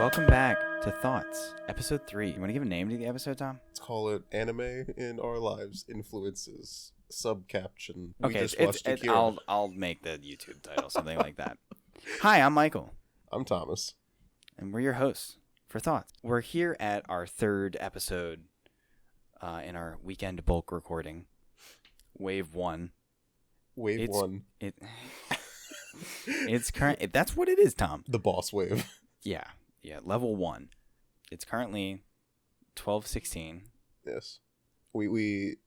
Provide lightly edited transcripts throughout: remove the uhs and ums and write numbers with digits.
Welcome back to Thoughts, Episode 3. You want to give a name to the episode, Tom? Let's call it Anime in Our Lives Influences. Subcaption. Okay, I'll make the YouTube title, something like that. Hi, I'm Michael. I'm Thomas. And we're your hosts for Thoughts. We're here at our third episode in our weekend bulk recording. Wave 1. Wave 1. It's current. That's what it is, Tom. The boss wave. Yeah, level 1. It's currently 12:16. Yes. We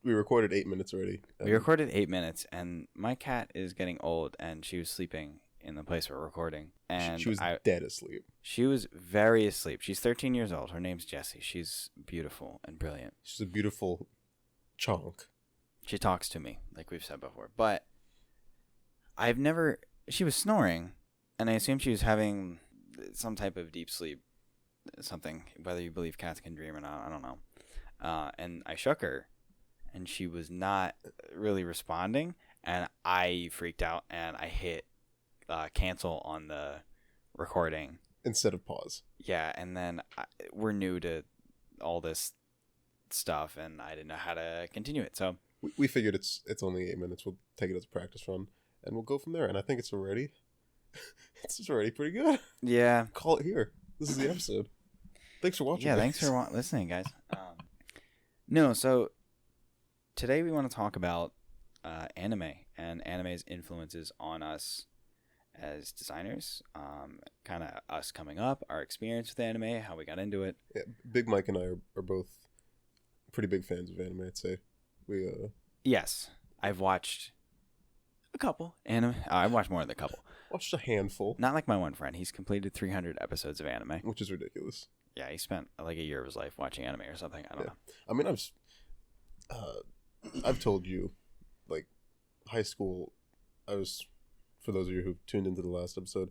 recorded 8 minutes already. We recorded 8 minutes, and my cat is getting old, and she was sleeping in the place we're recording. And she was dead asleep. She was very asleep. She's 13 years old. Her name's Jessie. She's beautiful and brilliant. She's a beautiful chonk. She talks to me, like we've said before. But she was snoring, and I assume she was having some type of deep sleep, something, whether you believe cats can dream or not, I don't know. And I shook her, and she was not really responding, and I freaked out, and I hit cancel on the recording. Instead of pause. Yeah, and then we're new to all this stuff, and I didn't know how to continue it, so... We figured it's only 8 minutes. We'll take it as a practice run, and we'll go from there, and I think it's already pretty good. Yeah. Call it here. This is the episode. Thanks for watching. Yeah, thanks for listening, guys. So today we want to talk about anime and anime's influences on us as designers, kind of us coming up, our experience with anime, how we got into it. Yeah, Big Mike and I are both pretty big fans of anime, I'd say. Yes, I've watched a couple anime. I've watched more than a couple. Watched a handful. Not like my one friend. He's completed 300 episodes of anime. Which is ridiculous. Yeah, he spent like a year of his life watching anime or something. I don't know. I mean, I've told you, like, high school, I was, for those of you who tuned into the last episode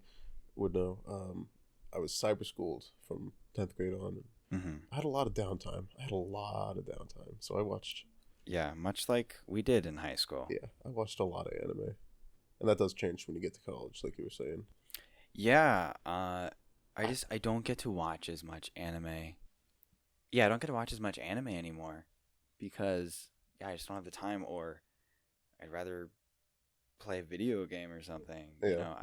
would know, I was cyber schooled from 10th grade on. Mm-hmm. I had a lot of downtime. So I watched... Yeah, much like we did in high school. Yeah, I watched a lot of anime. And that does change when you get to college, like you were saying. Yeah, I don't get to watch as much anime. Yeah, I don't get to watch as much anime anymore because I just don't have the time, or I'd rather play a video game or something. Yeah. You know,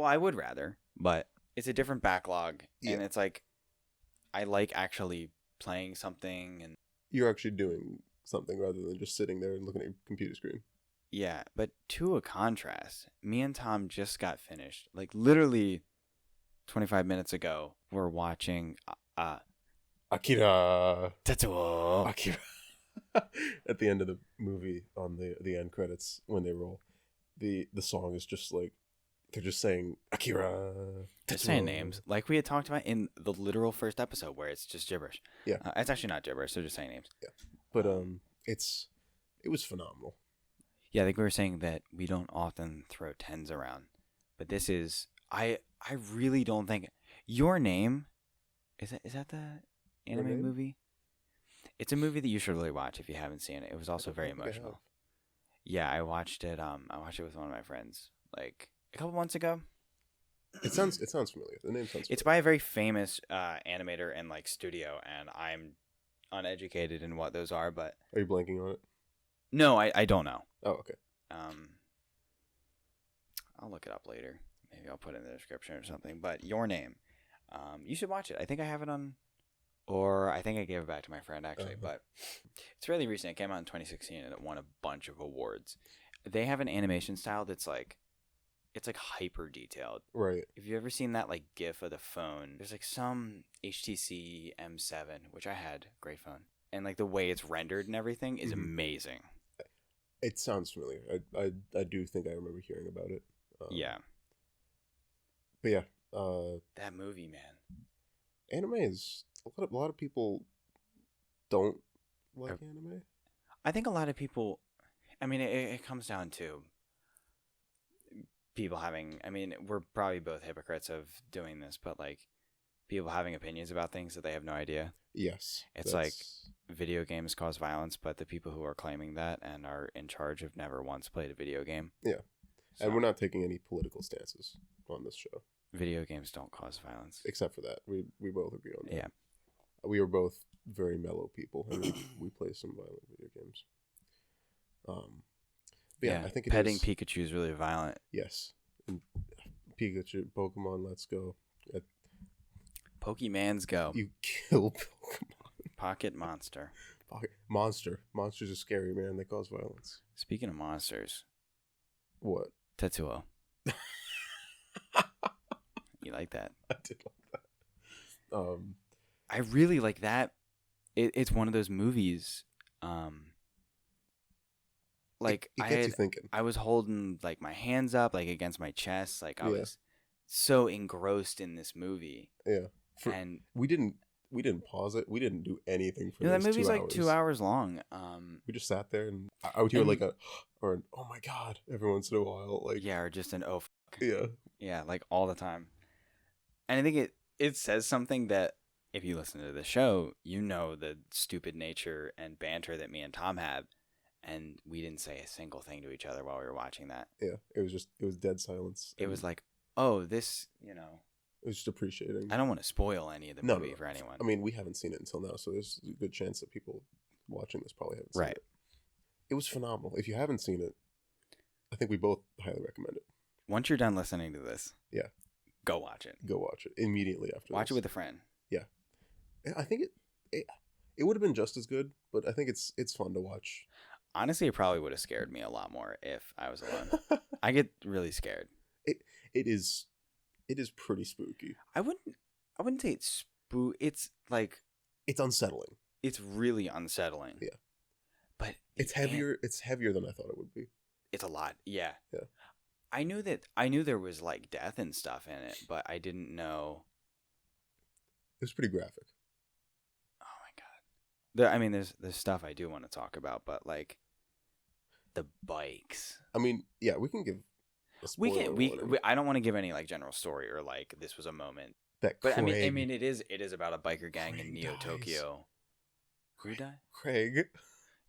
I would rather, but it's a different backlog, and it's like I like actually playing something, and you're actually doing something rather than just sitting there and looking at your computer screen. Yeah, but to a contrast, me and Tom just got finished. Like, literally 25 minutes ago, we're watching Akira. Tetsuo. Akira. At the end of the movie, on the end credits, when they roll, the song is just like, they're just saying, Akira. They're saying names. Like we had talked about in the literal first episode, where it's just gibberish. Yeah. It's actually not gibberish, they're just saying names. Yeah. But it was phenomenal. Yeah, I think we were saying that we don't often throw 10s around. But this is... I really don't think... Your Name... Is that the anime movie? It's a movie that you should really watch if you haven't seen it. It was also very emotional. Yeah, I watched it. I watched it with one of my friends, like, a couple months ago. It sounds familiar. The name sounds familiar. It's by a very famous animator and, like, studio, and I'm uneducated in what those are, but... Are you blanking on it? No, I don't know. Oh, okay. I'll look it up later. Maybe I'll put it in the description or something. But Your Name, you should watch it. I think I have it on, or I think I gave it back to my friend actually. But it's really recent. It came out in 2016 and it won a bunch of awards. They have an animation style that's like, it's like hyper detailed. Right. Have you ever seen that like GIF of the phone? There's like some HTC M7, which I had, great phone, and like the way it's rendered and everything is amazing. It sounds familiar. I do think I remember hearing about it. Yeah. But yeah. That movie, man. Anime is... A lot of people don't like anime. I think a lot of people... I mean, it comes down to people having... I mean, we're probably both hypocrites of doing this, but like people having opinions about things that they have no idea. Yes. It's like video games cause violence, but the people who are claiming that and are in charge have never once played a video game. Yeah. So. And we're not taking any political stances on this show. Video games don't cause violence. Except for that, we both agree on that. Yeah. We are both very mellow people, and we play some violent video games. But yeah, I think petting Pikachu is really violent. Yes, and Pikachu, Pokemon, let's go. Pokemans go. You kill Pokemon. Pocket monster. Monsters are scary, man. They cause violence. Speaking of monsters. What? Tetsuo. You like that? I did like that. I really like that. It's one of those movies. Like it gets you thinking. I was holding like my hands up like against my chest. Like I was so engrossed in this movie. Yeah. And we didn't pause it. We didn't do anything for that movie's like 2 hours long. We just sat there, and I would hear like or an oh my god every once in a while, like or just an oh fuck. Yeah, like all the time. And I think it says something that if you listen to the show, you know the stupid nature and banter that me and Tom have, and we didn't say a single thing to each other while we were watching that. Yeah, it was dead silence. It was like, oh, this, you know. It was just appreciating. I don't want to spoil any of the movie for anyone. I mean, we haven't seen it until now, so there's a good chance that people watching this probably haven't seen it. It was phenomenal. If you haven't seen it, I think we both highly recommend it. Once you're done listening to this, go watch it. Go watch it immediately after. Watch it with a friend. Yeah, I think it would have been just as good, but I think it's fun to watch. Honestly, it probably would have scared me a lot more if I was alone. I get really scared. It is pretty spooky. I wouldn't say it's It's like it's unsettling. It's really unsettling. Yeah, but it's heavier. It's heavier than I thought it would be. It's a lot. Yeah. Yeah. I knew there was like death and stuff in it, but I didn't know. It was pretty graphic. Oh my god. There's stuff I do want to talk about, but like the bikes. I mean, yeah, we can give. I don't want to give any like general story or like this was a moment. But I mean it is about a biker gang in Neo Tokyo. Who died? Craig.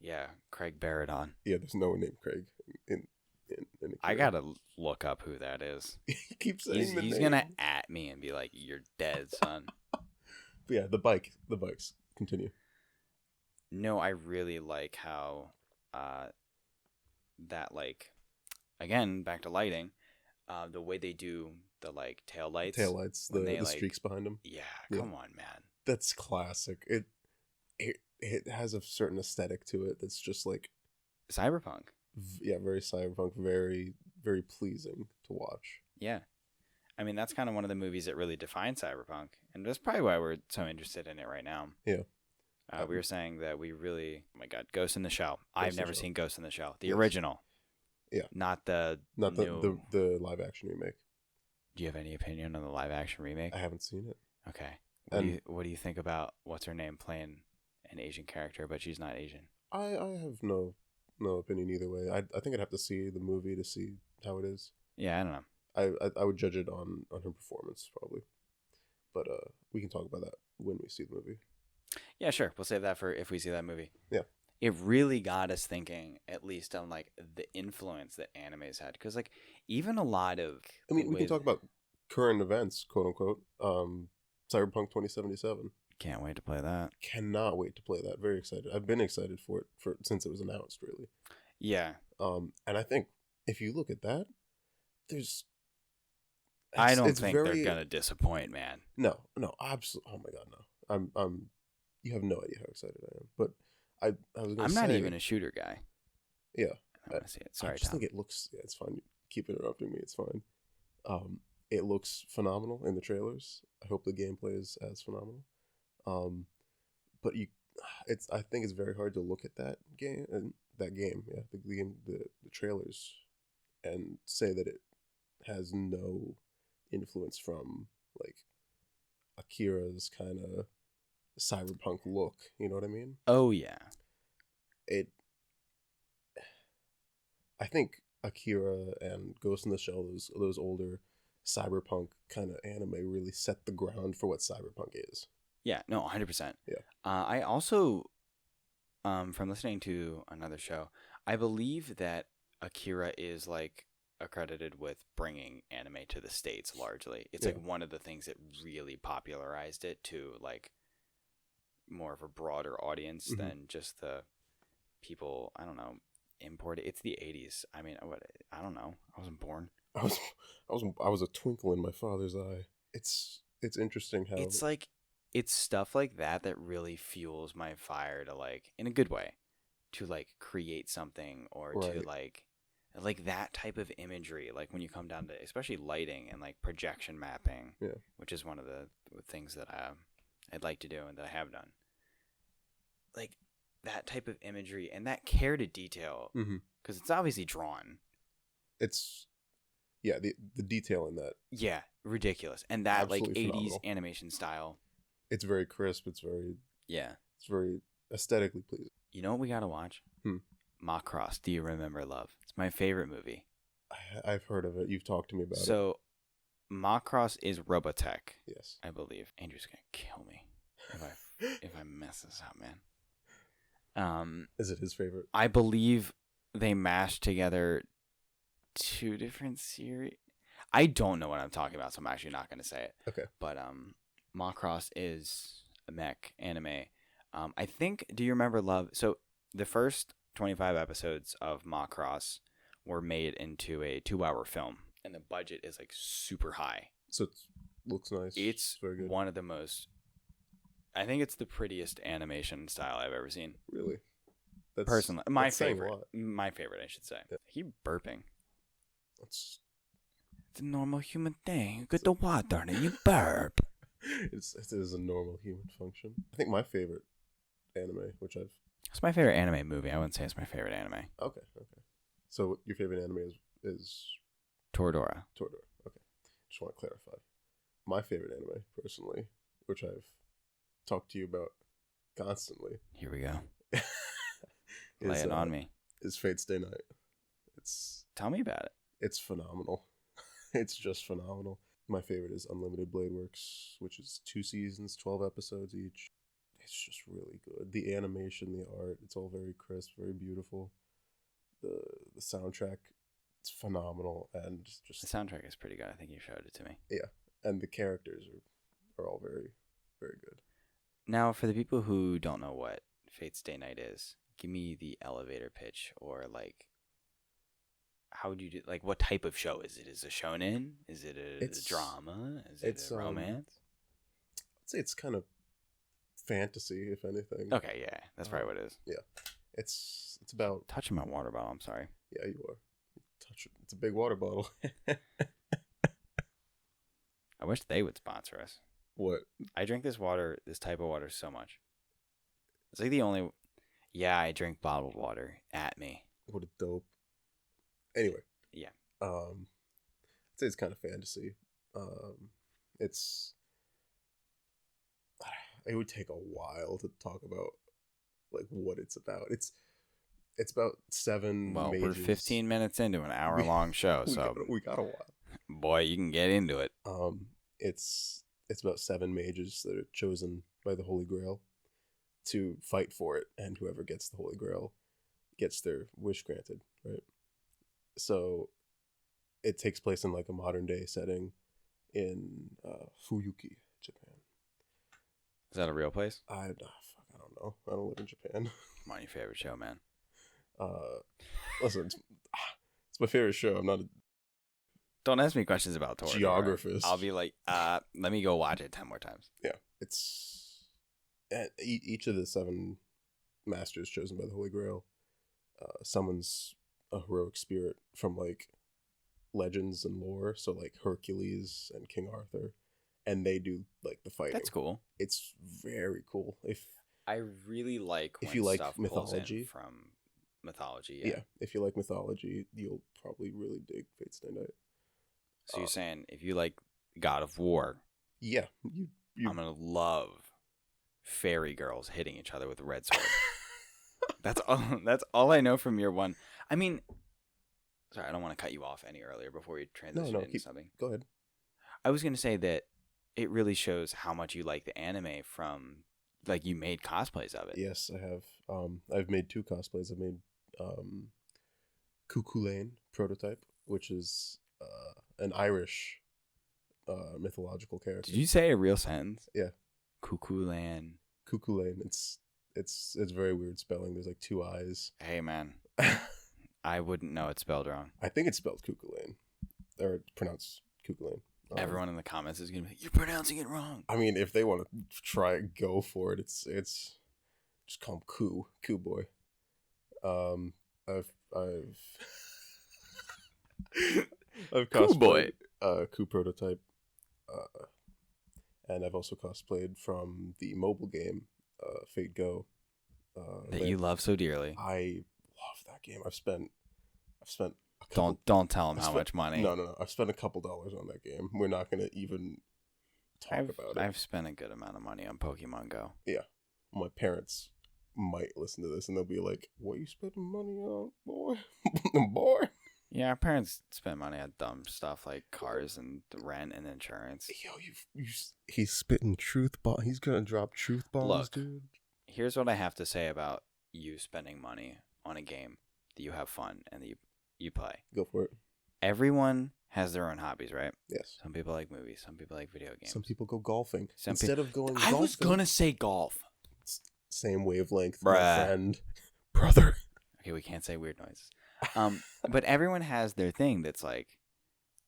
Yeah, Craig Baradon. Yeah, there's no one named Craig in Akira. I gotta look up who that is. He keeps saying he's gonna at me and be like, "You're dead, son." But yeah, the bikes. Continue. No, I really like how that like again back to lighting, the way they do the like taillights, the streaks behind them. Yeah, come on, man. That's classic. It has a certain aesthetic to it that's just like cyberpunk. Yeah, very cyberpunk, very very pleasing to watch. Yeah. I mean, that's kind of one of the movies that really defines cyberpunk, and that's probably why we're so interested in it right now. Yeah. We were saying that we really, oh my god, Ghost in the Shell. I've never seen Ghost in the Shell, the original. Yeah. Not the the live action remake. Do you have any opinion on the live action remake? I haven't seen it. Okay. What do you think about what's her name playing an Asian character, but she's not Asian? I have no opinion either way. I think I'd have to see the movie to see how it is. Yeah, I don't know. I would judge it on her performance probably, but we can talk about that when we see the movie. Yeah, sure. We'll save that for if we see that movie. Yeah. It really got us thinking, at least on like the influence that anime's had, because like even a lot of. I mean, we can talk about current events, quote unquote. Cyberpunk 2077. Can't wait to play that. Cannot wait to play that. Very excited. I've been excited for it since it was announced, really. Yeah. And I think if you look at that, I don't think they're gonna disappoint, man. No, absolutely. Oh my god, no. I'm. You have no idea how excited I am. But I was. I'm not even a shooter guy. Yeah. I want to see it. Sorry, I just think it looks. Yeah, it's fine. Keep interrupting me. It's fine. It looks phenomenal in the trailers. I hope the gameplay is as phenomenal. But I think it's very hard to look at that game the trailers, and say that it has no influence from like Akira's kind of cyberpunk look. You know what I mean? Oh yeah. I think Akira and Ghost in the Shell, those older cyberpunk kind of anime, really set the ground for what cyberpunk is. Yeah, no, 100%. Yeah. I also, from listening to another show, I believe that Akira is like accredited with bringing anime to the States largely. It's Yeah. like one of the things that really popularized it to like more of a broader audience Mhm. than just the people, I don't know, import it. It's the 80s. I mean, I don't know. I wasn't born. I was a twinkle in my father's eye. It's interesting how It's like it's stuff like that that really fuels my fire to like in a good way to like create something or to Right. like that type of imagery, like when you come down to especially lighting and like projection mapping, Yeah. which is one of the things that I'd like to do and that I have done. Like that type of imagery and that care to detail, Mhm. because it's obviously drawn. It's the detail in that. Yeah, ridiculous. And that like Absolutely 80s phenomenal. animation style. It's very crisp. It's very aesthetically pleasing. You know what we gotta watch? Macross, Do You Remember Love? It's my favorite movie. I've heard of it. You've talked to me about it. So Macross is Robotech, Yes. I believe. Andrew's gonna kill me if I mess this up, man. Is it his favorite? I believe they mashed together 2 different series. I don't know what I'm talking about, so I'm actually not gonna say it. Okay. But Macross is a mech anime. I think. Do you remember Love? So the first 25 episodes of Macross were made into a 2-hour film, and the budget is like super high. So it looks nice. It's very good. one of the most. I think it's the prettiest animation style I've ever seen. Really. Personally, my that's saying a favorite. lot. My favorite, I should say. Yeah. Keep burping. It's It's a normal human thing. You get the water and you burp. it is a normal human function. I think my favorite anime, which I've It's my favorite anime movie. I wouldn't say it's my favorite anime. okay. So your favorite anime is Toradora. Toradora. Okay. Just want to clarify. My favorite anime, personally, which I've talked to you about constantly. Here we go. Lay it on me. Is Fate Stay Night. Tell me about it. It's phenomenal. It's just phenomenal. My favorite is Unlimited Blade Works, which is 2 seasons, 12 episodes each. It's just really good. The animation, the art, it's all very crisp, very beautiful. The soundtrack, it's phenomenal, and just The soundtrack is pretty good. I think you showed it to me. yeah, and the characters are all very, very good. Now, for the people who don't know what Fate's Day Night is, give me the elevator pitch, or like, how would you do? Like, what type of show is it? Is it a shonen? Is it a drama? Is it a romance? I'd say it's kind of fantasy, if anything. Okay, yeah, that's probably what it is. Yeah, it's about Touching my water bottle. I'm sorry. yeah, you are. Touch it. It's a big water bottle. I wish they would sponsor us. What? I drink this type of water, so much. It's like the only. Yeah, I drink bottled water. At me. What a dope. Anyway. Yeah. I'd say it's kind of fantasy. It would take a while to talk about like what it's about. It's about 7 Well, mages. we're 15 minutes into an hour-long show, so we got a while. boy, you can get into it. It's about 7 mages that are chosen by the Holy Grail to fight for it, and whoever gets the Holy Grail gets their wish granted, right? So it takes place in like a modern day setting in Fuyuki, Japan. Is that a real place? I don't know. I don't live in Japan. Come on, your favorite show, man. Listen, it's my favorite show. I'm not a Don't ask me questions about Toradora. geographist. I'll be like, let me go watch it 10 more times. Yeah, it's each of the 7 masters chosen by the Holy Grail summons a heroic spirit from like legends and lore, so like Hercules and King Arthur, and they do like the fighting. That's cool. It's very cool. If I really like If when you like stuff pulls in mythology. from mythology. yeah, if you like mythology, you'll probably really dig Fate Stay Night. So you're saying if you like God of War, Yeah, you I'm gonna love fairy girls hitting each other with a red sword. That's all I know from year 1. I mean, sorry, I don't want to cut you off any earlier before you transition into something. Go ahead. I was gonna say that it really shows how much you like the anime from, like, you made cosplays of it. Yes, I have. I've made 2 cosplays. I made Cuckoo Lane prototype, which is an Irish mythological character. Did you say a real sentence? Yeah. Cuckoo Land. Cuckoo Lane. It's very weird spelling. There's like 2 I's. Hey, man. I wouldn't know it's spelled wrong. I think it's spelled Cuckoo Lane, or pronounced Cuckoo Lane. Everyone in the comments is gonna be like, "You're pronouncing it wrong." I mean, if they want to try it, go for it. It's just call him Coo Boy. I've I've Coo Boy. cosplayed Coo Prototype, and I've also cosplayed from the mobile game Fate Go. That you love so dearly. I love that game. I've spent a couple, Don't tell them how much money. No. I've spent a couple dollars on that game. We're not gonna even talk about it. I've spent a good amount of money on Pokemon Go. Yeah, my parents might listen to this and they'll be like, "What are you spending money on, boy?" Boy. Yeah, our parents spend money on dumb stuff like cars and rent and insurance. Yo, he's spitting truth bomb. He's gonna drop truth bombs, Look, dude. Here's what I have to say about you spending money on a game that you have fun and that you play. Go for it. Everyone has their own hobbies, right? Yes. Some people like movies. Some people like video games. Some people go golfing Some instead of going. I golfing. was gonna say golf. Same wavelength, Bruh. my friend, brother. Okay, we can't say weird noises. But everyone has their thing that's like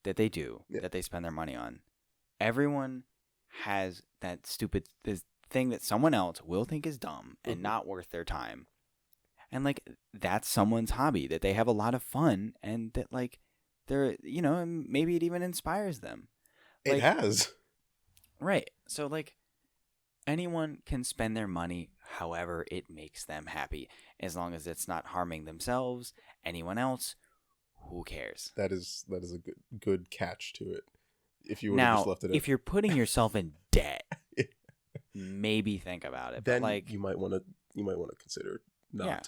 that they do, that they spend their money on. Everyone has that stupid this thing that someone else will think is dumb and not worth their time. And like that's someone's hobby that they have a lot of fun and that like they're and maybe it even inspires them. Like, It has. Right. So like anyone can spend their money however it makes them happy, as long as it's not harming themselves, anyone else. Who cares? That is a good catch to it. If you would have just left it, if you're putting yourself in debt, maybe think about it. Then but like you might want to consider not. Yeah.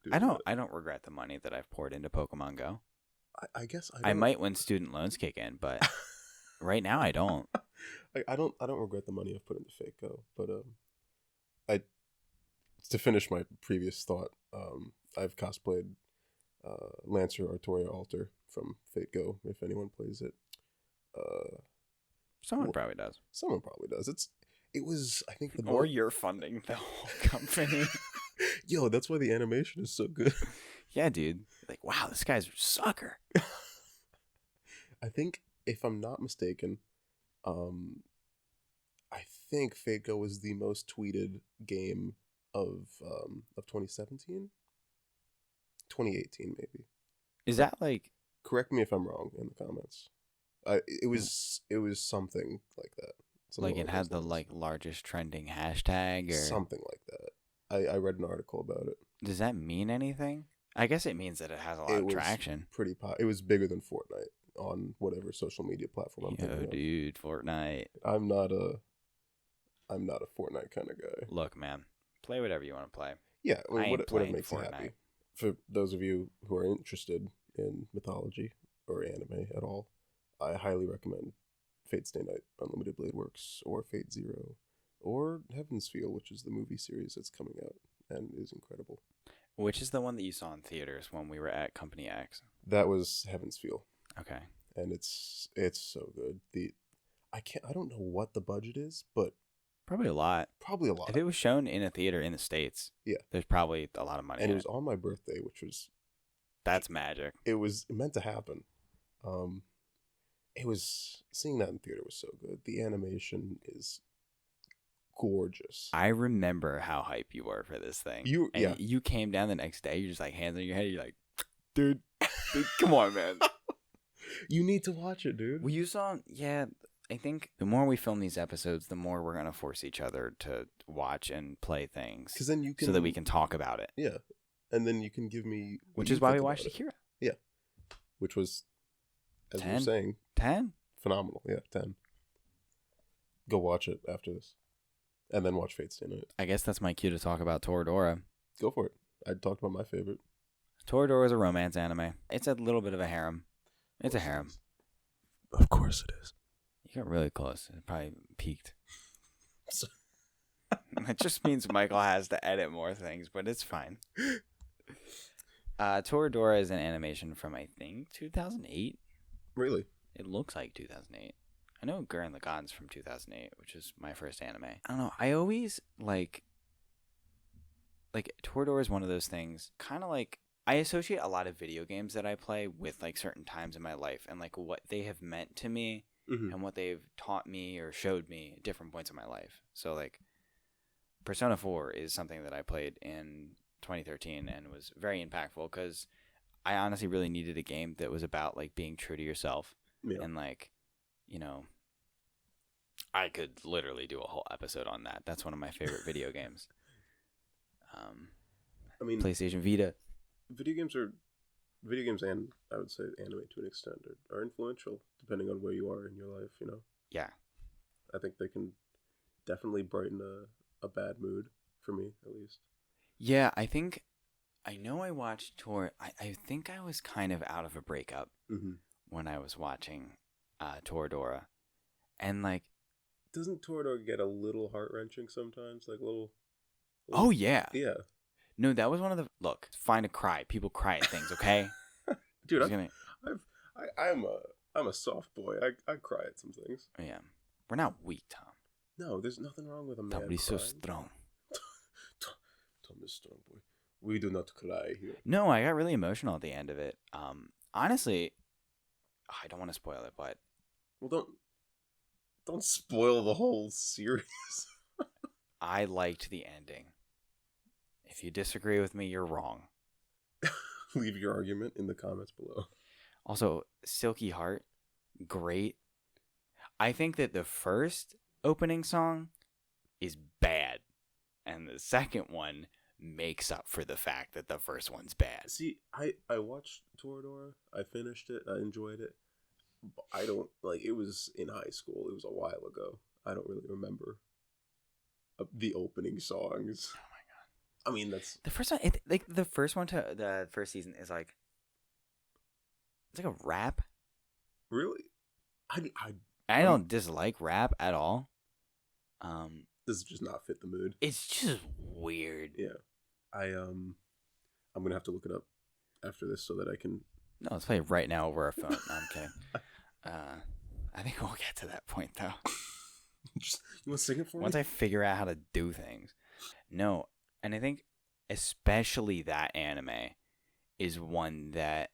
doing I don't regret the money that I've poured into Pokemon Go. I guess I might when student loans kick in, but right now I don't. I don't regret the money I've put into Fate Go, but to finish my previous thought, I've cosplayed Lancer Artoria Alter from Fate Go. If anyone plays it, Someone probably does. Someone probably does. It was I think or you're funding the whole company. Yo, that's why the animation is so good. Yeah, dude. Like, wow, this guy's a sucker. I think, if I'm not mistaken, I think Fate Go was the most tweeted game of 2017, 2018 maybe. Is that like? Correct me if I'm wrong in the comments. It was something like that. Like it had the like largest trending hashtag or something like that. I read an article about it. Does that mean anything? I guess it means that it has a lot of traction. It was bigger than Fortnite on whatever social media platform I'm thinking of. Dude, Fortnite. I'm not a Fortnite kind of guy. Look, man, play whatever you want to play. Yeah, I mean, whatever makes Fortnite. you happy. For those of you who are interested in mythology or anime at all, I highly recommend Fate Stay Night, Unlimited Blade Works, or Fate Zero, or Heaven's Feel, which is the movie series that's coming out and is incredible. Which is the one that you saw in theaters when we were at Company X? That was Heaven's Feel. Okay. And it's so good. I don't know what the budget is, but probably a lot. If it was shown in a theater in the States, there's probably a lot of money. And it was on my birthday, which was that's magic. It was meant to happen. It was seeing that in theater was so good. The animation is gorgeous. I remember how hype you were for this thing. You came down the next day. You're just like hands on your head. You're like, dude, come on, man. You need to watch it, dude. Well, you saw, I think the more we film these episodes, the more we're gonna force each other to watch and play things. Because then so that we can talk about it. Yeah, and then you can give me. Which is why we watched Akira. Yeah, which was, as 10? you were saying, 10. Phenomenal. Yeah, 10. Go watch it after this, and then watch Fate Stay Night. I guess that's my cue to talk about Toradora. Go for it. I talked about my favorite. Toradora is a romance anime. It's a little bit of a harem. It's a harem. Of course it is. You got really close. It probably peaked. It just means Michael has to edit more things, but it's fine. Toradora is an animation from, I think, 2008. Really? It looks like 2008. I know Gurren Lagann's from 2008, which is my first anime. I don't know. I always like Toradora is one of those things, kind of like I associate a lot of video games that I play with like certain times in my life and like what they have meant to me and what they've taught me or showed me at different points in my life. So like Persona 4 is something that I played in 2013 and was very impactful because I honestly really needed a game that was about like being true to yourself and like, you know, I could literally do a whole episode on that. That's one of my favorite video games. I mean, PlayStation Vita. Video games and I would say anime to an extent are influential depending on where you are in your life, you know? Yeah. I think they can definitely brighten a bad mood, for me, at least. Yeah, I know I watched I think I was kind of out of a breakup when I was watching Toradora. And like... Doesn't Toradora get a little heart-wrenching sometimes? Like a little... Oh, yeah. Yeah. No, that was one of the... Look, find a cry. People cry at things, okay? Dude, I'm a soft boy. I cry at some things. Yeah. We're not weak, Tom. No, there's nothing wrong with a man Tom is so crying. strong. Tom is strong, boy. We do not cry here. No, I got really emotional at the end of it. Honestly, I don't want to spoil it, but... Well, don't spoil the whole series. I liked the ending. If you disagree with me, you're wrong. Leave your argument in the comments below. Also, Silky Heart, great. I think that the first opening song is bad, and the second one makes up for the fact that the first one's bad. See, I watched Toradora. I finished it. I enjoyed it. But I don't, like, it was in high school. It was a while ago. I don't really remember the opening songs. Oh my god! I mean, that's the first one. The first one to the first season is like it's like a rap. really. I don't dislike rap at all. This does just not fit the mood. It's just weird. Yeah, I'm gonna have to look it up after this so that I can. No, let's play it right now over our phone. No, I'm kidding. I think we'll get to that point though. You want to sing it for Once me? I figure out how to do things. No, and I think especially that anime is one that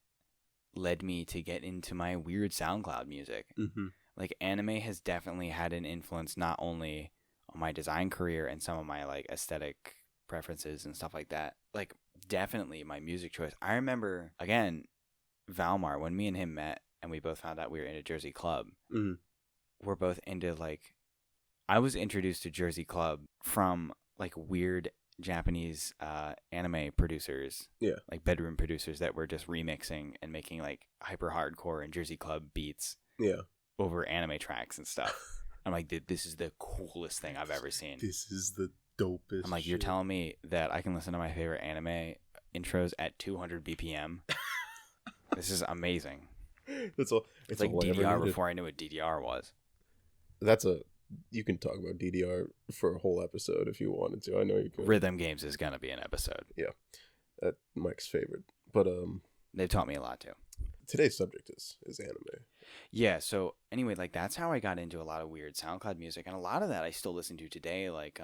led me to get into my weird SoundCloud music. Mm-hmm. Like anime has definitely had an influence not only on my design career and some of my like aesthetic preferences and stuff like that. Like definitely my music choice. I remember again, Valmar, when me and him met and we both found out we were in a Jersey club. Mm-hmm. We're both into like I was introduced to Jersey Club from like weird Japanese anime producers, like bedroom producers that were just remixing and making like hyper hardcore and Jersey Club beats, over anime tracks and stuff. I'm like, dude, this is the coolest thing I've ever seen. This is the dopest. I'm like, you're telling me that I can listen to my favorite anime intros at 200 BPM? This is amazing. That's all. It's like DDR before I knew what DDR was. You can talk about DDR for a whole episode if you wanted to. I know you could. Rhythm games is gonna be an episode. Yeah, that's Mike's favorite. But they've taught me a lot too. Today's subject is anime. Yeah. So anyway, like that's how I got into a lot of weird SoundCloud music, and a lot of that I still listen to today. Like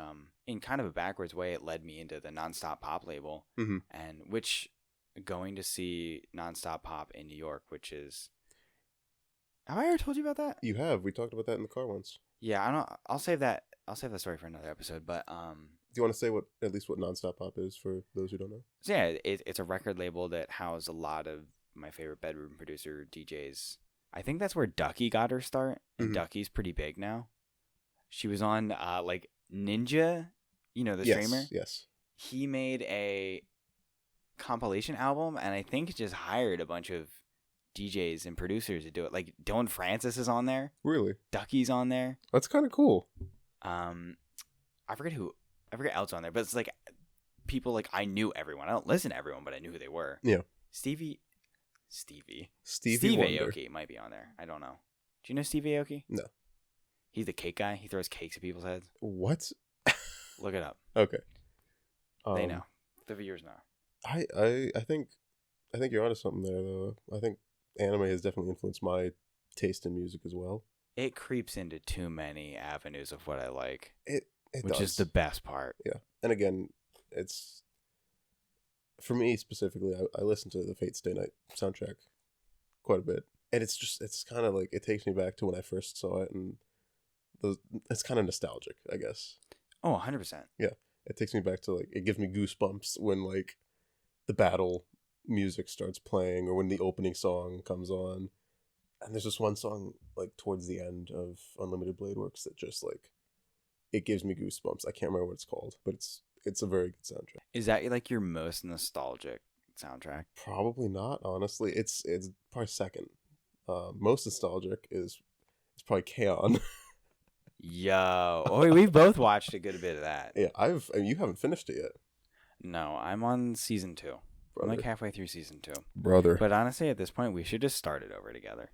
in kind of a backwards way, it led me into the Nonstop Pop label, and which going to see Nonstop Pop in New York, which is. Have I ever told you about that? You have. We talked about that in the car once. Yeah, I don't. I'll save that story for another episode. But do you want to say at least what Nonstop Pop is for those who don't know? So yeah, it's a record label that housed a lot of my favorite bedroom producer DJs. I think that's where Ducky got her start, and Ducky's pretty big now. She was on like Ninja, the streamer. Yes. He made a compilation album, and I think just hired a bunch of DJs and producers to do it. Like Dylan Francis is on there. Really? Ducky's on there. That's kind of cool. I forget else on there, but it's like people like I knew everyone. I don't listen to everyone, but I knew who they were. Yeah. Steve Wonder. Aoki might be on there. I don't know. Do you know Steve Aoki? No. He's the cake guy. He throws cakes at people's heads. What? Look it up. Okay. They know. The viewers know. I think I think you're onto something there, though. I think anime has definitely influenced my taste in music as well. It creeps into too many avenues of what I like, It which is does. the best part. Yeah. And again, it's for me specifically. I listen to the Fate Stay Night soundtrack quite a bit, and it's kind of like it takes me back to when I first saw it, and it's kind of nostalgic, I guess. Oh, 100%. Yeah, it takes me back to like it gives me goosebumps when like the battle music starts playing or when the opening song comes on. And there's this one song like towards the end of Unlimited Blade Works that just like it gives me goosebumps. I can't remember what it's called, but it's a very good soundtrack. Is that like your most nostalgic soundtrack? Probably not, honestly. It's probably second. Most nostalgic is probably K-On! Yo. Oh, we've both watched a good bit of that. Yeah, you haven't finished it yet. No, I'm on season 2. Brother. I'm like halfway through season 2. Brother. But honestly, at this point, we should just start it over together.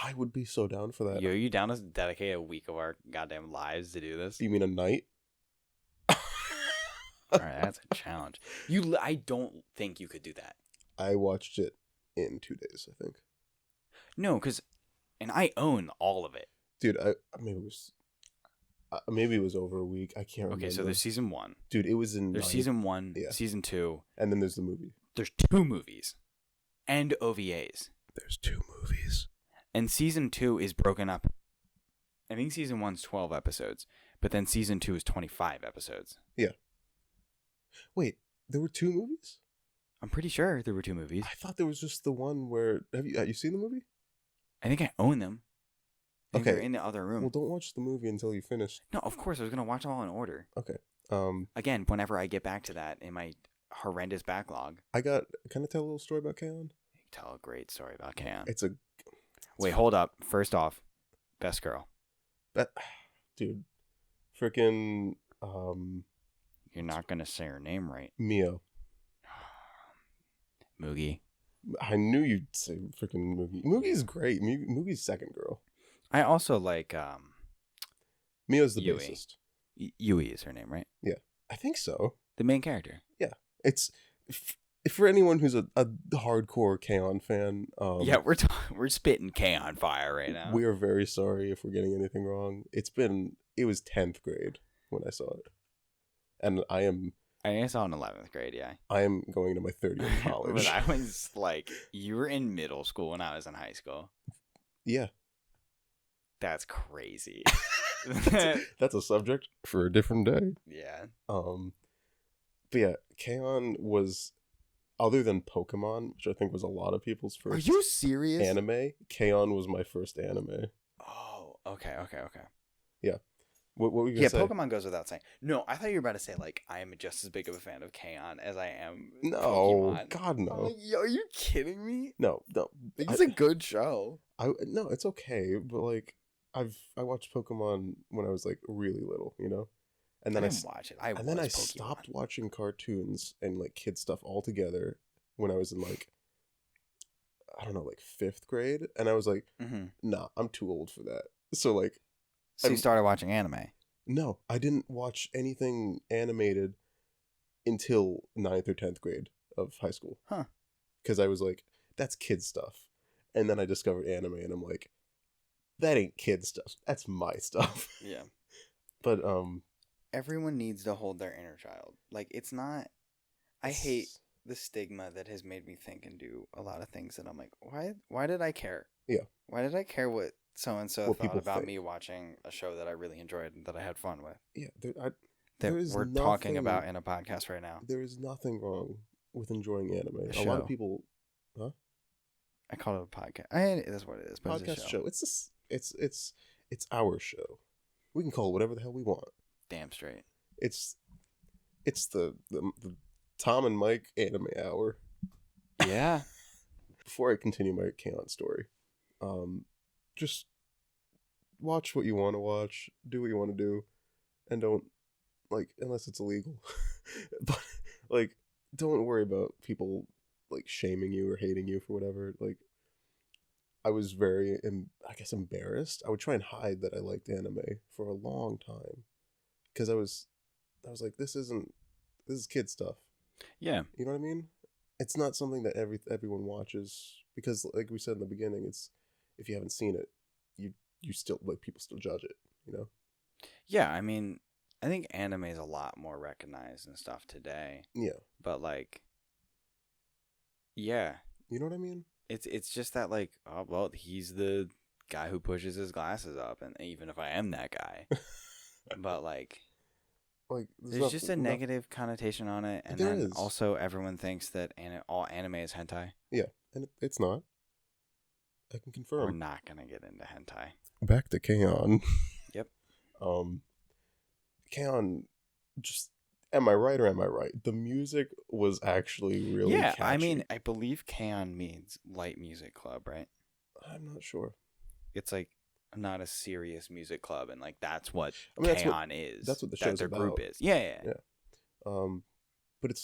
I would be so down for that. Yo, you down to dedicate a week of our goddamn lives to do this? You mean a night? All right, that's a challenge. I don't think you could do that. I watched it in 2 days, I think. No, and I own all of it. Dude, maybe it was over a week. I can't remember. Okay, so there's season 1. Dude, it was in. There's season 1, season 2, and then there's the movie. There's 2 movies, and OVAs. There's 2 movies. And season 2 is broken up. I think season 1's 12 episodes, but then season 2 is 25 episodes. Yeah. Wait, there were 2 movies? I'm pretty sure there were 2 movies. I thought there was just the one where have you seen the movie? I think I own them. Okay. They're in the other room. Well, don't watch the movie until you finish. No, of course I was gonna watch them all in order. Okay. Again, whenever I get back to that in my horrendous backlog. Can I tell a little story about K-On? Tell a great story about K-On. Wait, hold up. First off, best girl. Dude, freaking You're not gonna say her name right. Mio. Moogie. I knew you'd say freaking Moogie. Moogie's great. Moogie's second girl. I also like Mio's the Yui. bassist. Yui is her name, right? Yeah, I think so. The main character. Yeah, it's for anyone who's a hardcore K-On! Fan. Yeah, we're spitting K on fire right now. We are very sorry if we're getting anything wrong. It was 10th grade when I saw it, and I saw it in 11th grade. Yeah, I am going to my third year of college. But I was like, you were in middle school when I was in high school. Yeah, that's crazy. that's a subject for a different day. Yeah. But yeah, K-On! Was, other than Pokemon, which I think was a lot of people's first. Are you serious? Anime. K-On! Was my first anime. Oh, okay. Yeah. What were you gonna say? Pokemon goes without saying. No, I thought you were about to say like I am just as big of a fan of K-On! As I am. No, Pokemon. God no. Like, yo, are you kidding me? No. It's a good show. No, it's okay, but like I watched Pokemon when I was like really little, you know, and then I didn't watch it. I stopped watching cartoons and like kid stuff altogether when I was in like, I don't know, like 5th grade, and I was like, nah, I'm too old for that. So like, so you started watching anime? No, I didn't watch anything animated until 9th or 10th grade of high school. Huh? Because I was like, that's kid stuff, and then I discovered anime, and I'm like, that ain't kid stuff. That's my stuff. Yeah. But everyone needs to hold their inner child. Like, it's not. I hate the stigma that has made me think and do a lot of things that I'm like, why did I care? Yeah. Why did I care what so and so thought people about think. me watching a show that I really enjoyed and that I had fun with? Yeah, that we're talking about in a podcast right now. There is nothing wrong with enjoying anime. A lot of people, huh? I call it a podcast. That's what it is. But Podcast it's a show. It's our show. We can call it whatever the hell we want. Damn straight. It's the Tom and Mike anime hour. Yeah. Before I continue my K-On! Story, just watch what you want to watch, do what you want to do, and don't, like, unless it's illegal, but like, don't worry about people like shaming you or hating you for whatever. Like, I was very, I guess, embarrassed. I would try and hide that I liked anime for a long time because I was like, this is kid stuff. Yeah. You know what I mean? it's not something that everyone watches because, like we said in the beginning, it's if you haven't seen it, you still like people still judge it. You know. Yeah, I mean, I think anime is a lot more recognized and stuff today. Yeah. But like, yeah, You know what I mean? it's just that like, oh well, he's the guy who pushes his glasses up, and even if I am that guy, but like, Like there's just a negative connotation on it, and there then is. also everyone thinks that all anime is hentai. Yeah, and it's not. I can confirm. We're not gonna get into hentai. Back to K-On! Yep. K-On! Just am I right or am I right? The music was actually really catchy. I mean, I believe K-On! Means light music club, right? I'm not sure. It's like not a serious music club, and like that's what K-On! Is. That's what the show's their about. Group is. Yeah. But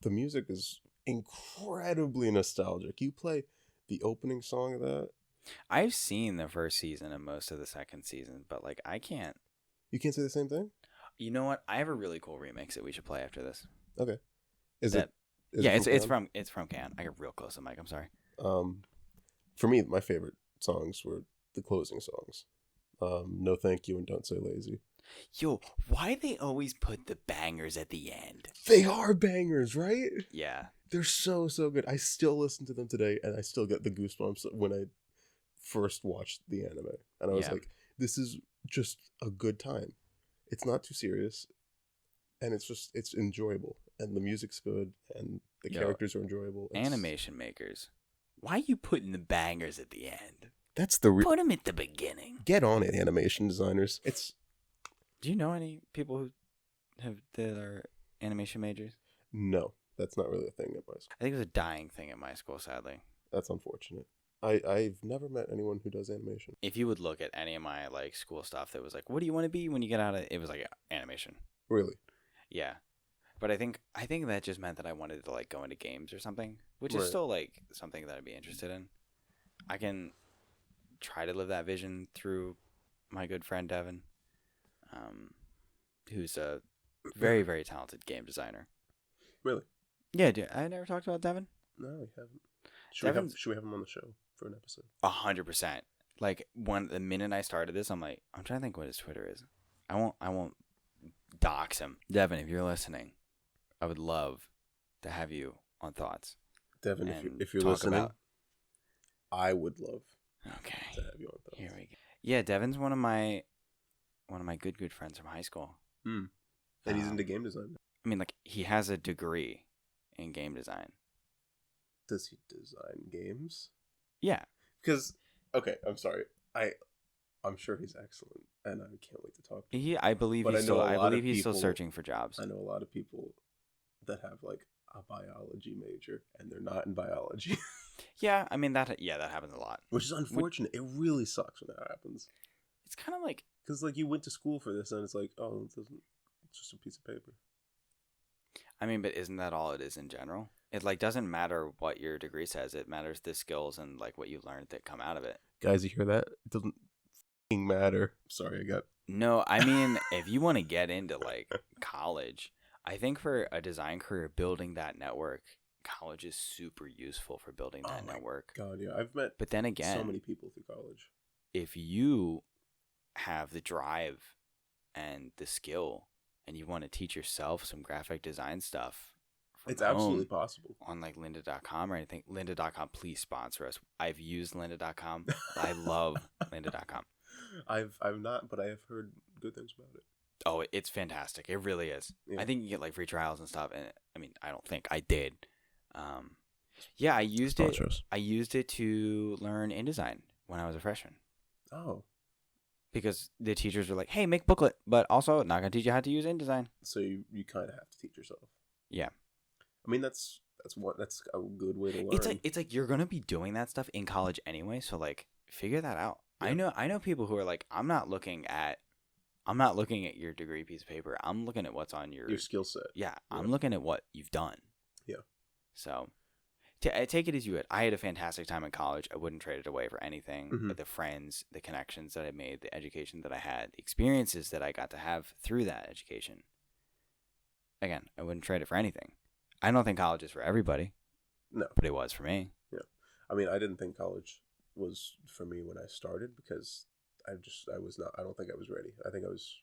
the music is incredibly nostalgic. You play the opening song of that. I've seen the first season and most of the second season, but like I can't. You can't say the same thing? You know what? I have a really cool remix that we should play after this. Okay. It's from K-On! I get real close to the mic. I'm sorry. For me, my favorite songs were the closing songs. No Thank You and Don't Say Lazy. Yo, why they always put the bangers at the end? They are bangers, right? Yeah. They're so good. I still listen to them today, and I still get the goosebumps when I first watched the anime. And I was like, this is just a good time. It's not too serious, and it's enjoyable, and the music's good, and the characters are enjoyable. Animation makers, why are you putting the bangers at the end? That's the put them at the beginning. Get on it, animation designers. Do you know any people who that are animation majors? No, that's not really a thing at my school. I think it was a dying thing at my school, sadly. That's unfortunate. I've never met anyone who does animation. If you would look at any of my like school stuff that was like, what do you want to be when you get out of it was like animation. Really? Yeah. But I think that just meant that I wanted to like go into games or something, which is still like something that I'd be interested in. I can try to live that vision through my good friend Devin, who's a very, very talented game designer. Really? Yeah, dude. I never talked about Devin. No, we haven't. Should we have him on the show for an episode? 100%. Like the minute I started this, I'm like, I'm trying to think what his Twitter is. I won't dox him. Devin, if you're listening, I would love to have you on Thoughts. Devin, if you're listening, I would love to have you on Thoughts. Here we go. Yeah, Devin's one of my good friends from high school. And he's into game design. I mean, like he has a degree in game design. Does he design games? Yeah. Because I'm sorry. I'm sure he's excellent, and I can't wait to talk to him. I believe he's still searching for jobs. I know a lot of people that have like a biology major, and they're not in biology. Yeah, I mean that happens a lot. Which is unfortunate. It really sucks when that happens. It's kind of like because like you went to school for this, and it's like, oh, it's just a piece of paper. I mean, but isn't that all it is in general? It like doesn't matter what your degree says. It matters the skills and like what you learned that come out of it. Guys, you hear that? It doesn't matter. Sorry, No, I mean, if you want to get into like college, I think for a design career, building that network, college is super useful for building that network. God, yeah, I've met. But then again, so many people through college. If you have the drive and the skill, and you want to teach yourself some graphic design stuff, it's absolutely possible on like lynda.com or anything. Lynda.com, please sponsor us. I've used lynda.com. I love lynda.com. I've not, but I have heard good things about it. Oh, it's fantastic. It really is. Yeah. I think you get like free trials and stuff. And I mean, I don't think I did. Yeah, I used it. I used it to learn InDesign when I was a freshman. Oh. Because the teachers were like, "Hey, make booklet, but also not gonna teach you how to use InDesign." So you kind of have to teach yourself. Yeah. I mean, that's a good way to learn. It's like you're gonna be doing that stuff in college anyway, so like figure that out. Yeah. I know people who are like, I'm not looking at your degree piece of paper. I'm looking at what's on your skill set. Yeah, I'm looking at what you've done. Yeah. So, take it as you would. I had a fantastic time in college. I wouldn't trade it away for anything. Mm-hmm. But the friends, the connections that I made, the education that I had, the experiences that I got to have through that education. Again, I wouldn't trade it for anything. I don't think college is for everybody. No. But it was for me. Yeah. I mean, I didn't think college was for me when I started because I don't think I was ready. I think I was.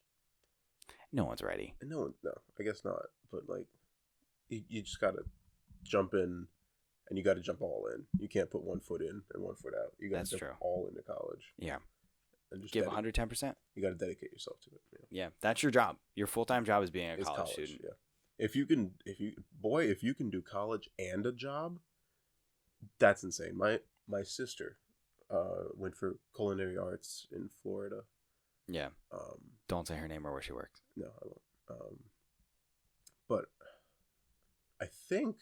No one's ready. No, I guess not. But like, you just gotta jump in, and you gotta jump all in. You can't put one foot in and one foot out. You gotta jump all into college. Yeah. And just give 110%. You gotta dedicate yourself to it. Yeah, that's your job. Your full-time job is being a college student. Yeah. If you can do college and a job, that's insane. My sister went for culinary arts in Florida. Yeah. Don't say her name or where she works. No, I won't. But I think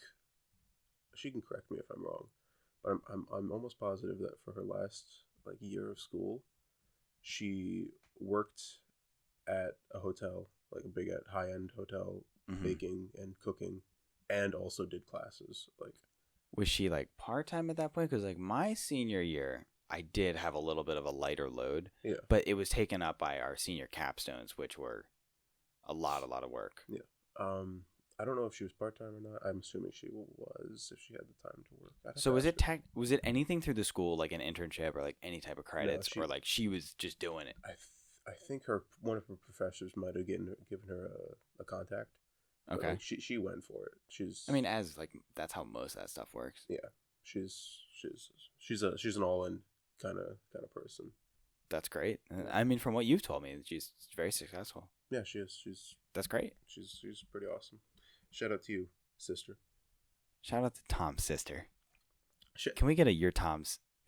she can correct me if I'm wrong, but I'm almost positive that for her last year of school, she worked at a hotel, like a big high-end hotel, baking and cooking, and also did classes. Was she part-time at that point? Because my senior year, I did have a little bit of a lighter load. Yeah. But it was taken up by our senior capstones, which were a lot of work. Yeah. I don't know if she was part-time or not. I'm assuming she was if she had the time to work. So was it anything through the school, like an internship or any type of credits, or she was just doing it? I think one of her professors might have given her a contact. Okay. She went for it. That's how most of that stuff works. Yeah. She's an all-in kind of person. That's great. I mean, from what you've told me, she's very successful. Yeah, she is. That's great. She's pretty awesome. Shout out to you, sister. Shout out to Tom's sister. Can we get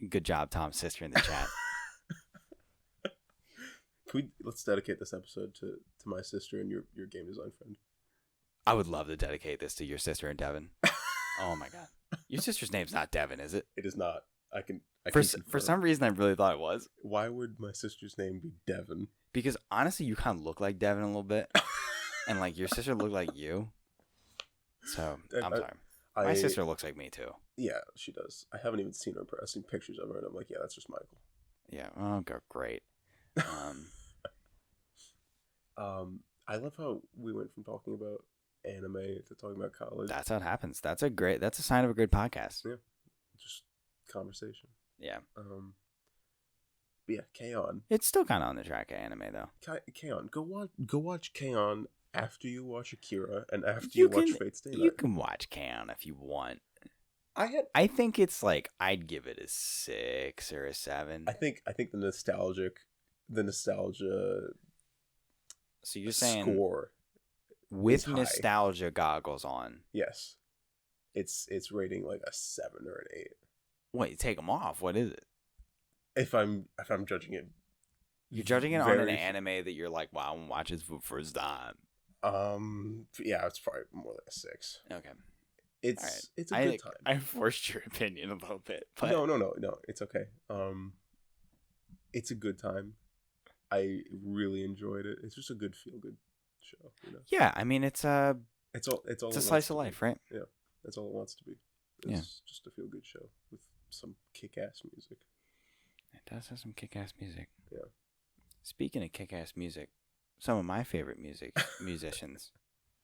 good job, Tom's sister in the chat? Let's dedicate this episode to my sister and your game design friend. I would love to dedicate this to your sister and Devin. Oh my god. Your sister's name's not Devin, is it? It is not. For some reason I really thought it was. Why would my sister's name be Devin? Because honestly, you kind of look like Devin a little bit. And your sister looked like you. So, I'm sorry. My sister looks like me too. Yeah, she does. I haven't even seen her. I've seen pictures of her and I'm like, yeah, that's just Michael. Yeah. Oh, great. I love how we went from talking about anime to talking about college. That's how it happens. That's a sign of a good podcast. Yeah. Just conversation. Yeah. But yeah, K-On! It's still kind of on the track of anime though. K-On! Go watch K-On! After you watch Akira and after you watch Fate Stay Night. You can watch K-On! If you want. I think it's I'd give it a 6 or a 7. I think the nostalgia. So you're saying score with nostalgia goggles on? Yes, it's rating a 7 or an 8. Wait, take them off. What is it? If I'm judging it, you're judging it on an anime that you're wow, I'm gonna watch this for the first time. Yeah, it's probably more like a 6. Okay. It's a good time. I forced your opinion a little bit. But... No, it's okay. It's a good time. I really enjoyed it. It's just a good feel-good show. Yeah, I mean it's a slice of life, right? Yeah, that's all it wants to be. It's just a feel-good show with some kick-ass music. It does have some kick-ass music. Yeah. Speaking of kick-ass music, some of my favorite musicians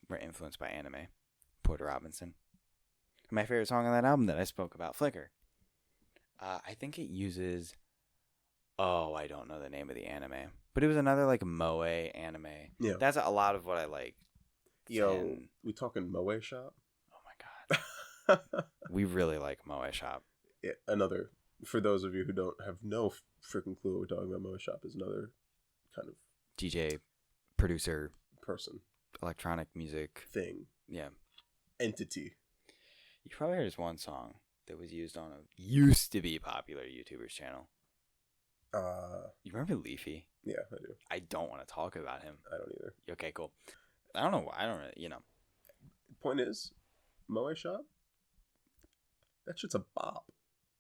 were influenced by anime. Porter Robinson. My favorite song on that album that I spoke about, Flicker. I think it uses... Oh, I don't know the name of the anime. But it was another moe anime. Yeah. That's a lot of what I like. Yo, we talking Moe Shop? Oh my god. We really like Moe Shop. Yeah, another... For those of you who don't have no freaking clue what we're talking about, Moe Shop is another kind of... DJ, producer... Person. Electronic music. Thing. Yeah. Entity. You probably heard this one song that was used on a used to be popular YouTuber's channel. You remember Leafy? Yeah, I do. I don't want to talk about him. I don't either. Okay, cool. I don't know why. I don't really, Point is, Moe Shop, that shit's a bop.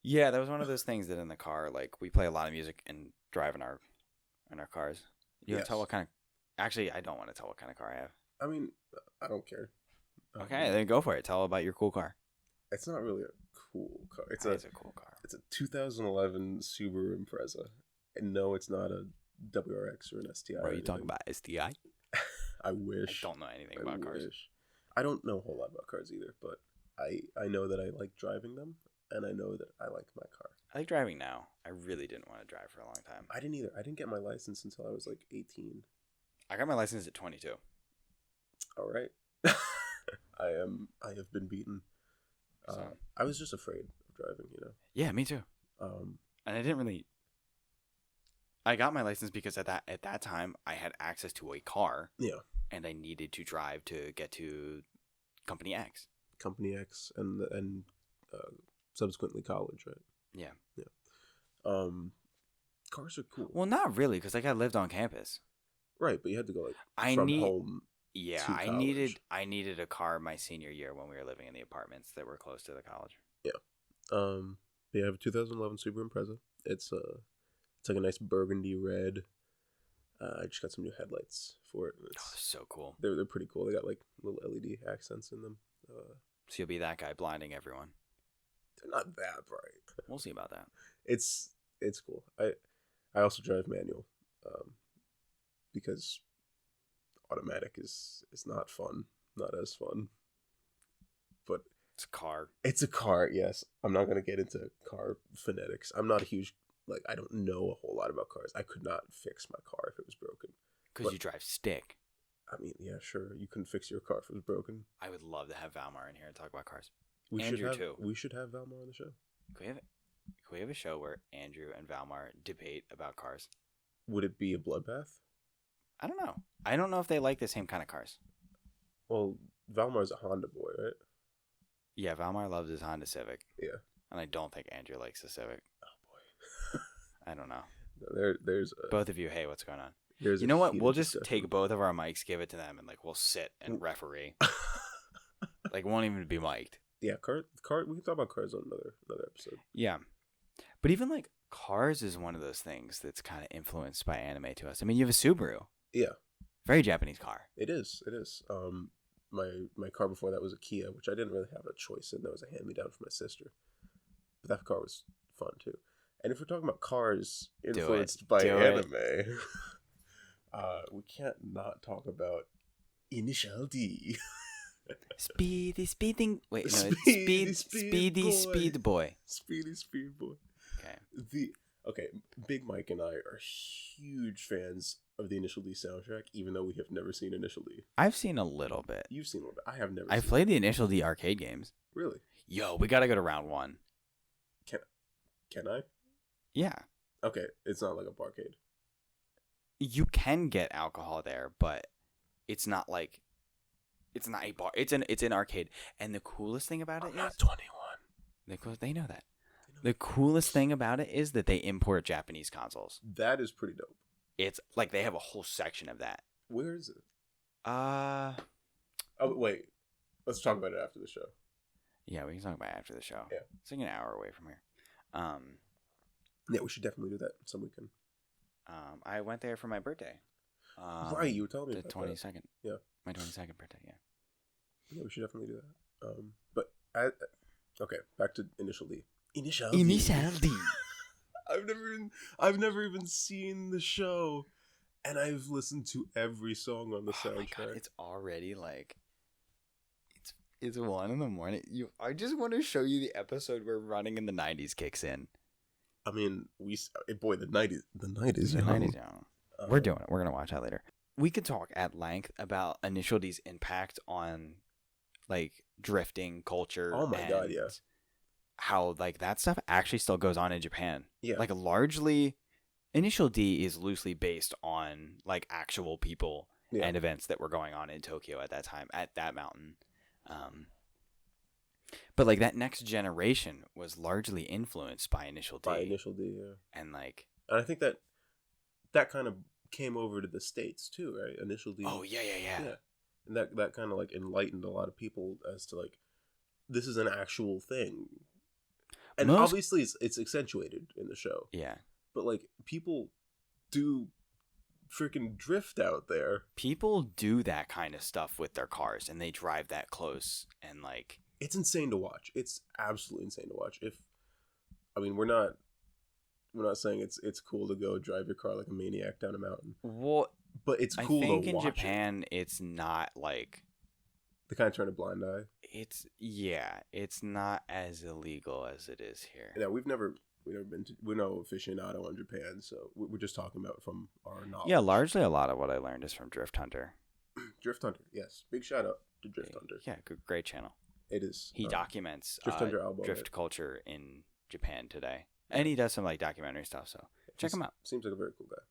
Yeah, that was one of those things that in the car, we play a lot of music and drive in our cars. You want to tell what kind of... Actually, I don't want to tell what kind of car I have. I mean, I don't care. Okay, then go for it. Tell about your cool car. It's not really a cool car. It's a cool car. It's a 2011 Subaru Impreza. And no, it's not a WRX or an STI. Are you talking about STI? I wish. I don't know anything about cars. I don't know a whole lot about cars either, but I know that I like driving them, and I know that I like my car. I like driving now. I really didn't want to drive for a long time. I didn't either. I didn't get my license until I was like 18. I got my license at 22. All right. I have been beaten. I was just afraid of driving, you know. Yeah, me too. Um, And I didn't really. I got my license because at that time I had access to a car. Yeah. And I needed to drive to get to Company X. Company X and subsequently college, right? Yeah. Yeah. Cars are cool. Well, not really, because like I lived on campus. Right, but you had to go like home. Yeah, to college. I needed a car my senior year when we were living in the apartments that were close to the college. Yeah. I have a 2011 Subaru Impreza. It's like a nice burgundy red. I just got some new headlights for it. So cool. They're pretty cool. They got like little LED accents in them. So you'll be that guy blinding everyone. They're not that bright. We'll see about that. It's cool. I also drive manual, because automatic is not fun. Not as fun. But it's a car. It's a car, yes. I'm not gonna get into car phonetics. I'm not a huge I don't know a whole lot about cars. I could not fix my car if it was broken. Because you drive stick. I mean, yeah, sure. You couldn't fix your car if it was broken. I would love to have Valmar in here and talk about cars. Andrew too. We should have Valmar on the show. Can we have a show where Andrew and Valmar debate about cars? Would it be a bloodbath? I don't know. I don't know if they like the same kind of cars. Well, Valmar's a Honda boy, right? Yeah, Valmar loves his Honda Civic. Yeah. And I don't think Andrew likes the Civic. Oh, boy. I don't know. There's both of you, hey, what's going on? You know what? We'll just take both of our mics, give it to them, and like we'll sit and referee. Like, won't even be mic'd. Yeah, car. We can talk about cars on another episode. Yeah, but even like cars is one of those things that's kind of influenced by anime to us. I mean, you have a Subaru. Yeah. Very Japanese car. It is. My car before that was a Kia, which I didn't really have a choice in. That was a hand-me-down from my sister. But that car was fun too. And if we're talking about cars influenced by anime, we can't not talk about Initial D. Speeding. Wait, no, Speedy Speed Boy. Speedy Speed Boy. Okay. Big Mike and I are huge fans of the Initial D soundtrack, even though we have never seen Initial D. I've seen a little bit. You've seen a little bit. I have never. I've played the Initial D arcade games. Really? Yo, we gotta go to round 1. Can I? Yeah. Okay, it's not like a barcade. You can get alcohol there, but it's not like it's not a bar. It's an arcade, and the coolest thing about it is not 21. They know that. The coolest thing about it is that they import Japanese consoles. That is pretty dope. It's like they have a whole section of that. Where is it? Oh wait. Let's talk about it after the show. Yeah, we can talk about it after the show. Yeah. It's like an hour away from here. Yeah, we should definitely do that some weekend. I went there for my birthday. Right, you were telling me the about 22nd. That. Yeah. My 22nd birthday, yeah. Yeah, we should definitely do that. Okay, back to Initial D. Initial D. I've never even seen the show, and I've listened to every song on the soundtrack. My God, it's already like it's 1 a.m. I just want to show you the episode where Running in the 90s kicks in. I mean, the night is young. We're doing it. We're gonna watch that later. We could talk at length about Initial D's impact on like drifting culture. Oh my God, yeah. How like that stuff actually still goes on in Japan. Yeah. Like largely, Initial D is loosely based on like actual people and events that were going on in Tokyo at that time at that mountain. But like that next generation was largely influenced by Initial D. Yeah. And I think that kind of came over to the States too, right? Initial D. Oh yeah. And that kind of like enlightened a lot of people as to like this is an actual thing. And obviously it's accentuated in the show. Yeah. But like people do freaking drift out there. People do that kind of stuff with their cars and they drive that close and like it's insane to watch. It's absolutely insane to watch. We're not saying it's cool to go drive your car like a maniac down a mountain. Well, but it's cool to watch. I think in Japan it's not like They kind of turn a blind eye. It's not as illegal as it is here. Yeah, we've never been to. We're no aficionado on Japan, so we're just talking about from our knowledge. Yeah, largely a lot of what I learned is from Drift Hunter. Drift Hunter, yes. Big shout out to Drift Hunter. Yeah, great channel. It is. He documents Drift Hunter album, drift culture in Japan today, and he does some like documentary stuff. So check him out. Seems like a very cool guy.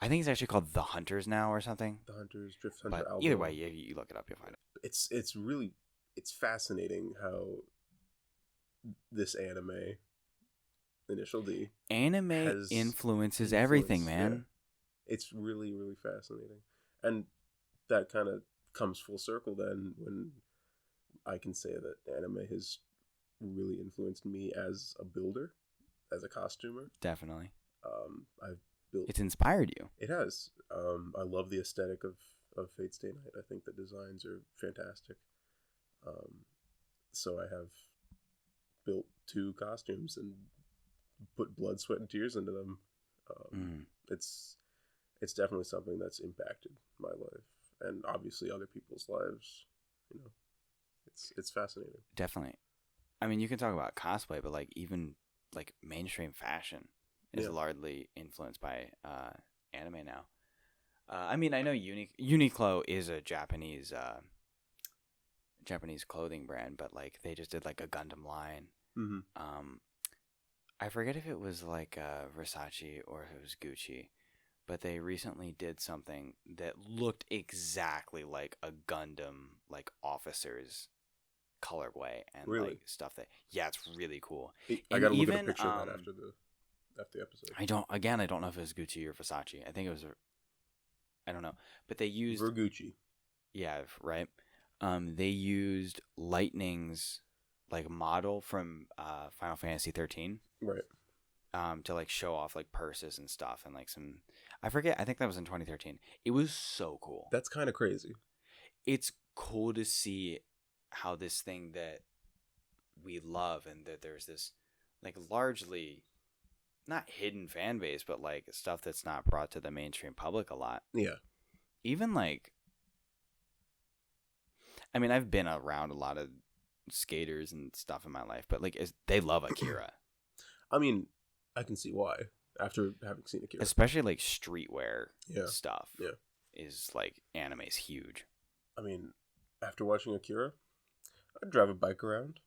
I think it's actually called The Hunters now or something. The Hunters, Drift Hunter but album. Either way, you look it up, you'll find it. It's really fascinating how this anime, Initial D, influences everything, man. Yeah. It's really, really fascinating, and that kind of comes full circle then when I can say that anime has really influenced me as a builder, as a costumer. Definitely. I've built. It's inspired you. It has. I love the aesthetic of Fate Stay Night. I think the designs are fantastic. So I have built 2 costumes and put blood, sweat, and tears into them. It's definitely something that's impacted my life and obviously other people's lives. You know, it's fascinating. Definitely. I mean, you can talk about cosplay, but like even like mainstream fashion is largely influenced by anime now. I mean, I know Uniqlo is a Japanese clothing brand, but like they just did like a Gundam line. Mm-hmm. I forget if it was like Versace or if it was Gucci, but they recently did something that looked exactly like a Gundam like officer's colorway and like stuff that it's really cool. I gotta look at a picture of that after the episode. I don't know if it was Gucci or Versace. I think it was I don't know, but they used Vergucci. Yeah, right. They used Lightning's like model from Final Fantasy 13, right? To like show off like purses and stuff and like some. I forget. I think that was in 2013. It was so cool. That's kind of crazy. It's cool to see how this thing that we love and that there's this like largely not hidden fan base, but like stuff that's not brought to the mainstream public a lot. Yeah. Even like, I mean, I've been around a lot of skaters and stuff in my life, but like they love Akira. I mean, I can see why after having seen Akira, especially like streetwear stuff. Yeah, is like anime's huge. I mean, after watching Akira, I'd drive a bike around.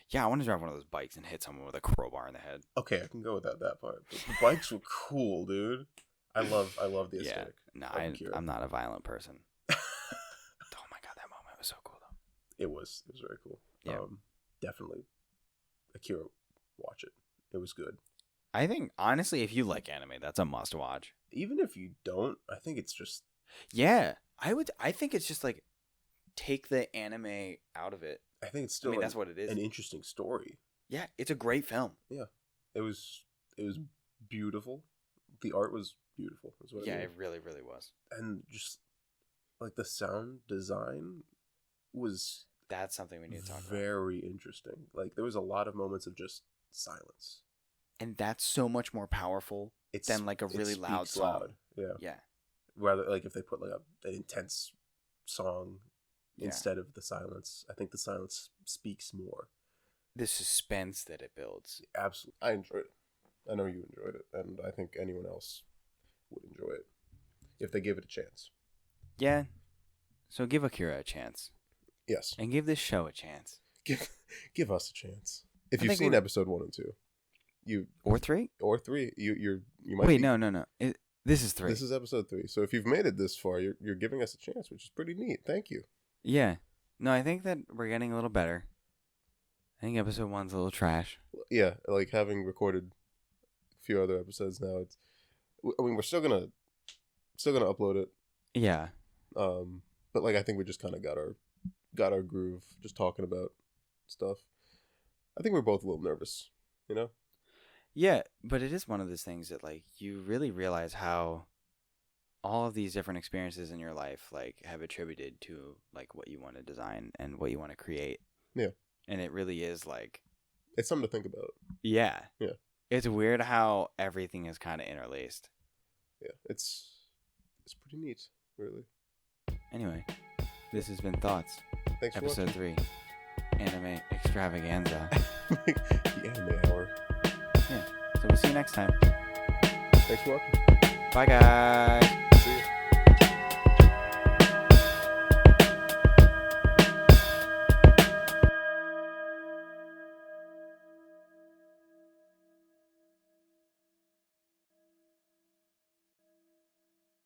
Yeah, I want to drive one of those bikes and hit someone with a crowbar in the head. Okay, I can go without that part. But the bikes were cool, dude. I love the aesthetic. No, I'm not a violent person. Oh my god, that moment was so cool though. It was very cool. Yeah. Definitely Akira, watch it. It was good. I think honestly, if you like anime, that's a must watch. Even if you don't, I think it's just I think it's just like take the anime out of it. I think it's still that's what it is. An interesting story. Yeah, it's a great film. Yeah. It was beautiful. The art was beautiful. It really, really was. And just like the sound design was that's something we need to talk about. Very interesting. Like there was a lot of moments of just silence. And that's so much more powerful than like a really loud song. Loud. Yeah. Yeah. Rather like if they put like an intense song instead of the silence. I think the silence speaks more. The suspense that it builds. Absolutely. I enjoyed it. I know you enjoyed it, and I think anyone else would enjoy it if they give it a chance. Yeah. So give Akira a chance. Yes. And give this show a chance. Give us a chance. If you've seen episode 1 and 2, or 3, you might. Wait, no. This is 3. This is episode 3. So if you've made it this far, you're giving us a chance, which is pretty neat. Thank you. Yeah. No, I think that we're getting a little better. I think episode 1's a little trash. Yeah, like having recorded a few other episodes now, we're still gonna upload it. Yeah. But like I think we just kind of got our groove just talking about stuff. I think we're both a little nervous, you know? Yeah, but it is one of those things that like you really realize how all of these different experiences in your life like have attributed to like what you want to design and what you want to create. Yeah. And it really is like it's something to think about. Yeah. Yeah. It's weird how everything is kind of interlaced. Yeah, it's pretty neat, really. Anyway, This has been Thoughts, Thanks for Episode 3, Anime Extravaganza. watching. The anime hour. Yeah. So we'll see you next time. Thanks for watching. Bye, guys.